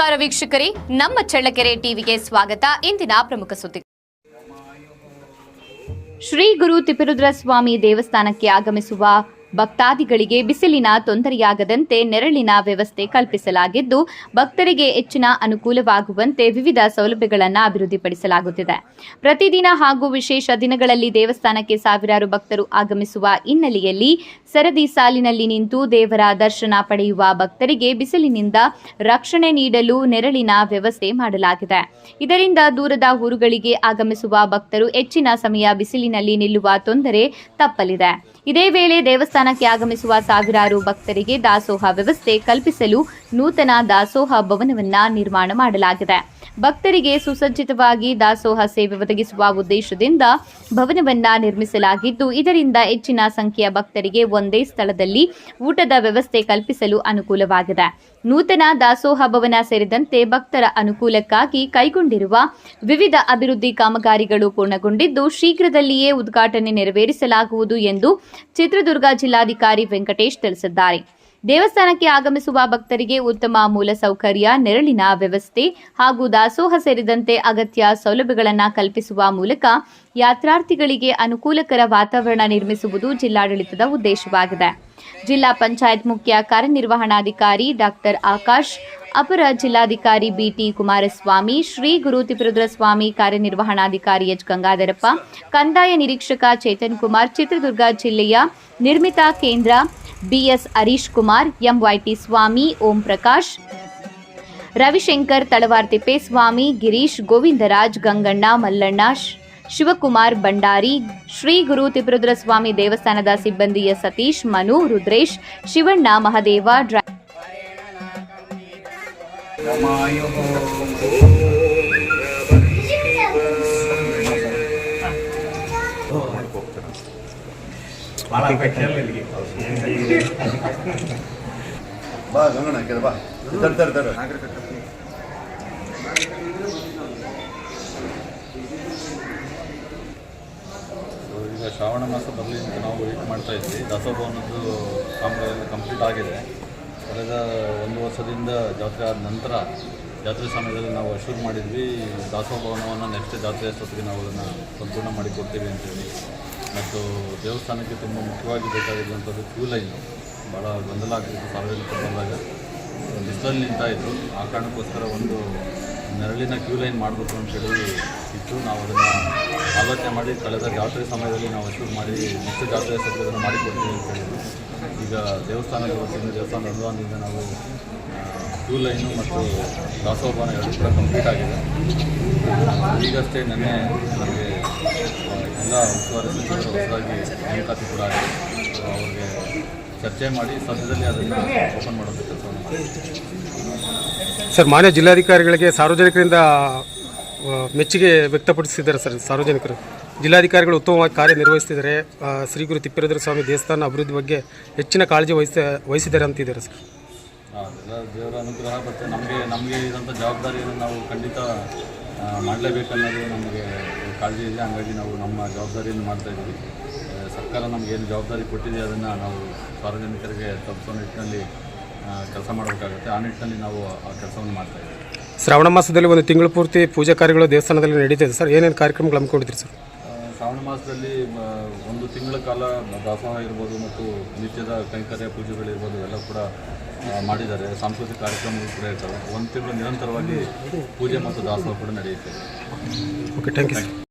ನಮಸ್ಕಾರ ವೀಕ್ಷಕರೇ, ನಮ್ಮ ಚಳ್ಳಕೆರೆ ಟಿವಿಗೆ ಸ್ವಾಗತ. ಇಂದಿನ ಪ್ರಮುಖ ಸುದ್ದಿ. ಶ್ರೀ ಗುರು ತಿಪ್ಪೇರುದ್ರಸ್ವಾಮಿ ದೇವಸ್ಥಾನಕ್ಕೆ ಆಗಮಿಸುವ ಭಕ್ತಾದಿಗಳಿಗೆ ಬಿಸಿಲಿನ ತೊಂದರೆಯಾಗದಂತೆ ನೆರಳಿನ ವ್ಯವಸ್ಥೆ ಕಲ್ಪಿಸಲಾಗಿದ್ದು, ಭಕ್ತರಿಗೆ ಹೆಚ್ಚಿನ ಅನುಕೂಲವಾಗುವಂತೆ ವಿವಿಧ ಸೌಲಭ್ಯಗಳನ್ನು ಅಭಿವೃದ್ಧಿಪಡಿಸಲಾಗುತ್ತಿದೆ. ಪ್ರತಿದಿನ ಹಾಗೂ ವಿಶೇಷ ದಿನಗಳಲ್ಲಿ ದೇವಸ್ಥಾನಕ್ಕೆ ಸಾವಿರಾರು ಭಕ್ತರು ಆಗಮಿಸುವ ಹಿನ್ನೆಲೆಯಲ್ಲಿ ಸರದಿ ಸಾಲಿನಲ್ಲಿ ನಿಂತು ದೇವರ ದರ್ಶನ ಪಡೆಯುವ ಭಕ್ತರಿಗೆ ಬಿಸಿಲಿನಿಂದ ರಕ್ಷಣೆ ನೀಡಲು ನೆರಳಿನ ವ್ಯವಸ್ಥೆ ಮಾಡಲಾಗಿದೆ. ಇದರಿಂದ ದೂರದ ಊರುಗಳಿಗೆ ಆಗಮಿಸುವ ಭಕ್ತರು ಹೆಚ್ಚಿನ ಸಮಯ ಬಿಸಿಲಿನಲ್ಲಿ ನಿಲ್ಲುವ ತೊಂದರೆ ತಪ್ಪಲಿದೆ. ಇದೇ ವೇಳೆ ದೇವಸ್ಥಾನಕ್ಕೆ ಆಗಮಿಸುವ ಸಾವಿರಾರು ಭಕ್ತರಿಗೆ ದಾಸೋಹ ವ್ಯವಸ್ಥೆ ಕಲ್ಪಿಸಲು ನೂತನ ದಾಸೋಹ ಭವನವನ್ನು ನಿರ್ಮಾಣ ಮಾಡಲಾಗಿದೆ. ಭಕ್ತರಿಗೆ ಸುಸಜ್ಜಿತವಾಗಿ ದಾಸೋಹ ಸೇವೆ ಒದಗಿಸುವ ಉದ್ದೇಶದಿಂದ ಭವನವನ್ನ ನಿರ್ಮಿಸಲಾಗಿದ್ದು, ಇದರಿಂದ ಹೆಚ್ಚಿನ ಸಂಖ್ಯೆಯ ಭಕ್ತರಿಗೆ ಒಂದೇ ಸ್ಥಳದಲ್ಲಿ ಊಟದ ವ್ಯವಸ್ಥೆ ಕಲ್ಪಿಸಲು ಅನುಕೂಲವಾಗಿದೆ. ನೂತನ ದಾಸೋಹ ಭವನ ಸೇರಿದಂತೆ ಭಕ್ತರ ಅನುಕೂಲಕ್ಕಾಗಿ ಕೈಗೊಂಡಿರುವ ವಿವಿಧ ಅಭಿವೃದ್ಧಿ ಕಾಮಗಾರಿಗಳು ಪೂರ್ಣಗೊಂಡಿದ್ದು, ಶೀಘ್ರದಲ್ಲಿಯೇ ಉದ್ಘಾಟನೆ ನೆರವೇರಿಸಲಾಗುವುದು ಎಂದು ಚಿತ್ರದುರ್ಗ ಜಿಲ್ಲಾಧಿಕಾರಿ ವೆಂಕಟೇಶ್ ತಿಳಿಸಿದ್ದಾರೆ. ದೇವಸ್ಥಾನಕ್ಕೆ ಆಗಮಿಸುವ ಭಕ್ತರಿಗೆ ಉತ್ತಮ ಮೂಲಸೌಕರ್ಯ, ನೆರಳಿನ ವ್ಯವಸ್ಥೆ ಹಾಗೂ ದಾಸೋಹ ಸೇರಿದಂತೆ ಅಗತ್ಯ ಸೌಲಭ್ಯಗಳನ್ನು ಕಲ್ಪಿಸುವ ಮೂಲಕ ಯಾತ್ರಾರ್ಥಿಗಳಿಗೆ ಅನುಕೂಲಕರ ವಾತಾವರಣ ನಿರ್ಮಿಸುವುದು ಜಿಲ್ಲಾಡಳಿತದ ಉದ್ದೇಶವಾಗಿದೆ. ಜಿಲ್ಲಾ ಪಂಚಾಯತ್ ಮುಖ್ಯ ಕಾರ್ಯನಿರ್ವಹಣಾಧಿಕಾರಿ ಡಾಕ್ಟರ್ ಆಕಾಶ್, ಅಪರ ಜಿಲ್ಲಾಧಿಕಾರಿ ಬಿಟಿ ಕುಮಾರಸ್ವಾಮಿ, ಶ್ರೀ ಗುರು ತಿಪ್ಪೇರುದ್ರಸ್ವಾಮಿ ಕಾರ್ಯನಿರ್ವಹಣಾಧಿಕಾರಿ ಎಚ್ ಗಂಗಾಧರಪ್ಪ, ಕಂದಾಯ ನಿರೀಕ್ಷಕ ಚೇತನ್ ಕುಮಾರ್, ಚಿತ್ರದುರ್ಗ ಜಿಲ್ಲೆಯ ನಿರ್ಮಿತ ಕೇಂದ್ರ ಬಿಎಸ್ ಹರೀಶ್ ಕುಮಾರ್, ಎಂವೈಟಿ ಸ್ವಾಮಿ, ಓಂ ಪ್ರಕಾಶ್, ರವಿಶಂಕರ್, ತಳವಾರ್ ತಿಪ್ಪೇಸ್ವಾಮಿ, ಗಿರೀಶ್, ಗೋವಿಂದರಾಜ್, ಗಂಗಣ್ಣ, ಮಲ್ಲಣ್ಣ, ಶಿವಕುಮಾರ್ ಭಂಡಾರಿ, ಶ್ರೀ ಗುರು ತಿಪ್ಪೇರುದ್ರಸ್ವಾಮಿ ದೇವಸ್ಥಾನದ ಸಿಬ್ಬಂದಿಯ ಸತೀಶ್, ಮನು, ರುದ್ರೇಶ್, ಶಿವಣ್ಣ, ಮಹದೇವ, ಈಗ ಶ್ರಾವಣ ಮಾಸ ಬರಲಿ ಅಂತ ನಾವು ವೇಟ್ ಮಾಡ್ತಾ ಇದ್ವಿ. ದಾಸೋಭವನದ್ದು ಕಾಮಗಾರಿ ಕಂಪ್ಲೀಟ್ ಆಗಿದೆ. ಕಳೆದ 1 ವರ್ಷದಿಂದ ಜಾತ್ರೆ ಆದ ನಂತರ ಜಾತ್ರೆ ಸಮಯದಲ್ಲಿ ನಾವು ಶುರು ಮಾಡಿದ್ವಿ. ದಾಸೋಭವನವನ್ನು ನೆಕ್ಸ್ಟ್ ಜಾತ್ರೆ ಅಷ್ಟೊತ್ತಿಗೆ ನಾವು ಅದನ್ನು ಸಂಪೂರ್ಣ ಮಾಡಿಕೊಡ್ತೀವಿ ಅಂತೇಳಿ. ಮತ್ತು ದೇವಸ್ಥಾನಕ್ಕೆ ತುಂಬ ಮುಖ್ಯವಾಗಿ ಬೇಕಾಗಿರುವಂಥದ್ದು ಕ್ಯೂ ಲೈನು ಭಾಳ ಗೊಂದಲ ಆಗ್ತಿತ್ತು. ಸಾರ್ವಜನಿಕರು ಬಂದಾಗ ಬಿಸಿಲಲ್ಲಿ ನಿಂತಾಯಿದ್ರು. ಆ ಕಾರಣಕ್ಕೋಸ್ಕರ ಒಂದು ನೆರಳಿನ ಕ್ಯೂ ಲೈನ್ ಮಾಡಬೇಕು ಅಂತೇಳಿ ಇತ್ತು. ನಾವು ಅದನ್ನು ಆಲೋಚನೆ ಮಾಡಿ ಕಳೆದ ಜಾತ್ರೆ ಸಮಯದಲ್ಲಿ ನಾವು ಶುರು ಮಾಡಿ ನೆಕ್ಸ್ಟ್ ಜಾತ್ರೆ ಅಷ್ಟೊತ್ತಿಗೆ ಅದನ್ನು ಮಾಡಿಕೊಡ್ತೀವಿ ಅಂತ ಹೇಳಿದ್ರು. ಈಗ ದೇವಸ್ಥಾನದ ವತಿಯಿಂದ ದೇವಸ್ಥಾನದ ಅನುದಾನದಿಂದ ನಾವು ಕ್ಯೂ ಲೈನು ಮತ್ತು ದಾಸೋಭವನ ಎರಡು ಕೂಡ ಕಂಪ್ಲೀಟ್ ಆಗಿದೆ. ಈಗಷ್ಟೇ ನೆನ್ನೆ ನಮಗೆ ಎಲ್ಲ ಉಸ್ತುವಾರಿ ಸಚಿವರು ಹೊಸದಾಗಿ ನೇಮಕಾತಿ ಕೂಡ ಆಗಿದೆ. ಅವ್ರಿಗೆ ಚರ್ಚೆ ಮಾಡಿ ಸದ್ಯದಲ್ಲಿ ಅದನ್ನು ಓಪನ್ ಮಾಡೋದು ಕೆಲಸವನ್ನು ಮಾಡಿ. ಸರ್, ಮಾನ್ಯ ಜಿಲ್ಲಾಧಿಕಾರಿಗಳಿಗೆ ಸಾರ್ವಜನಿಕರಿಂದ ಮೆಚ್ಚುಗೆ ವ್ಯಕ್ತಪಡಿಸಿದ್ದಾರೆ. ಸರ್, ಸಾರ್ವಜನಿಕರು ಜಿಲ್ಲಾಧಿಕಾರಿಗಳು ಉತ್ತಮವಾಗಿ ಕಾರ್ಯನಿರ್ವಹಿಸ್ತಿದ್ದಾರೆ. ಶ್ರೀ ಗುರು ತಿಪ್ಪೇರುದ್ರಸ್ವಾಮಿ ದೇವಸ್ಥಾನ ಅಭಿವೃದ್ಧಿ ಬಗ್ಗೆ ಹೆಚ್ಚಿನ ಕಾಳಜಿ ವಹಿಸಿದ್ದಾರೆ ಅಂತಿದ್ದಾರೆ. ಸರ್, ಅದೆಲ್ಲ ದೇವರ ಅನುಗ್ರಹ. ಮತ್ತು ನಮಗೆ ಇರೋಂಥ ಜವಾಬ್ದಾರಿಯನ್ನು ನಾವು ಖಂಡಿತ ಮಾಡಲೇಬೇಕನ್ನೋದು ನಮಗೆ ಕಾಳಜಿ ಇದೆ. ಹಾಗಾಗಿ ನಾವು ನಮ್ಮ ಜವಾಬ್ದಾರಿಯನ್ನು ಮಾಡ್ತಾಯಿದ್ದೀವಿ. ಸರ್ಕಾರ ನಮಗೇನು ಜವಾಬ್ದಾರಿ ಕೊಟ್ಟಿದೆ ಅದನ್ನು ನಾವು ಸಾರ್ವಜನಿಕರಿಗೆ ತಲುಪಿಸೋ ನಿಟ್ಟಿನಲ್ಲಿ ಕೆಲಸ ಮಾಡಬೇಕಾಗುತ್ತೆ. ಆ ನಿಟ್ಟಿನಲ್ಲಿ ನಾವು ಆ ಕೆಲಸವನ್ನು ಮಾಡ್ತಾಯಿದ್ದೀವಿ. ಶ್ರಾವಣ ಮಾಸದಲ್ಲಿ 1 ತಿಂಗಳು ಪೂರ್ತಿ ಪೂಜಾ ಕಾರ್ಯಗಳು ದೇವಸ್ಥಾನದಲ್ಲಿ ನಡೀತಿದೆ. ಸರ್, ಏನೇನು ಕಾರ್ಯಕ್ರಮಗಳು ಹಮ್ಮಿಕೊಂಡಿದ್ರಿ? ಸರ್, ಶ್ರಾವಣ ಮಾಸದಲ್ಲಿ 1 ತಿಂಗಳ ಕಾಲ ದಾಸೋಹ ಇರ್ಬೋದು ಮತ್ತು ನಿತ್ಯದ ಕೈಂಕರ್ಯ ಪೂಜೆಗಳಿರ್ಬೋದು ಎಲ್ಲ ಕೂಡ ಮಾಡಿದ್ದಾರೆ. ಸಾಂಸ್ಕೃತಿಕ ಕಾರ್ಯಕ್ರಮಗಳು ಕೂಡ ಇರ್ತವೆ. 1 ತಿಂಗಳು ನಿರಂತರವಾಗಿ ಪೂಜೆ ಮತ್ತು ದಾಸೋಹ ಕೂಡ ನಡೆಯುತ್ತೆ. Okay, thank you.